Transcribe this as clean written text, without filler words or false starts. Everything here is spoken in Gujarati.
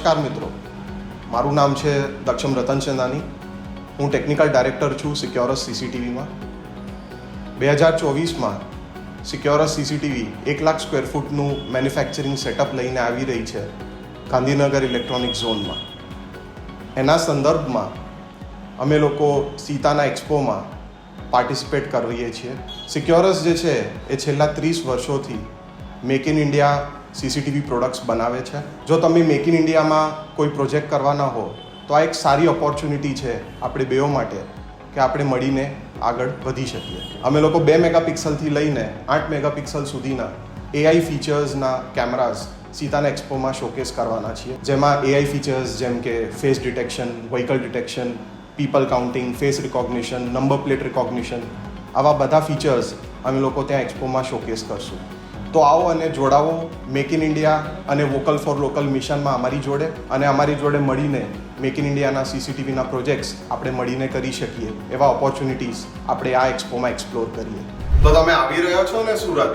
નમસ્કાર મિત્રો, મારું નામ છે દક્ષમ રતનચંદાની. હું ટેકનિકલ ડાયરેક્ટર છું સિક્યોરસ સીસીટીવીમાં. 2024માં સિક્યોરસ સીસીટીવી 1 લાખ સ્ક્વેર ફૂટનું મેન્યુફેક્ચરિંગ સેટઅપ લઈને આવી રહી છે ગાંધીનગર ઇલેક્ટ્રોનિક ઝોનમાં. એના સંદર્ભમાં અમે લોકો સીતાના એક્સપોમાં પાર્ટિસિપેટ કરીએ છીએ. સિક્યોરસ જે છે એ છેલ્લા 30 વર્ષોથી make in India CCTV products બનાવે છે. જો તમે મેક ઇન ઇન્ડિયામાં કોઈ પ્રોજેક્ટ કરવાના હો તો આ એક સારી ઓપોર્ચ્યુનિટી છે આપણે બેઓ માટે કે આપણે મળીને આગળ વધી શકીએ. અમે લોકો 2 મેગાપિક્સલથી લઈને 8 મેગાપિક્સલ સુધીના એઆઈ ફીચર્સના કેમેરાઝ સીતાના એક્સપોમાં શોકેસ કરવાના છીએ, જેમાં એઆઈ ફીચર્સ જેમ કે face detection, vehicle detection, people counting, face recognition, number plate recognition, આવા બધા ફીચર્સ અમે લોકો ત્યાં એક્સપોમાં શોકેસ કરશું. તો આવો અને જોડાવો મેક ઇન ઇન્ડિયા અને વોકલ ફોર લોકલ મિશનમાં અમારી જોડે, અને અમારી જોડે મળીને મેક ઇન ઇન્ડિયાના સીસીટીવીના પ્રોજેક્ટ્સ આપણે મળીને કરી શકીએ એવા ઓપોર્ચ્યુનિટીઝ આપણે આ એક્સપોમાં એક્સપ્લોર કરીએ. તો તમે આવી રહ્યા છો ને સુરત?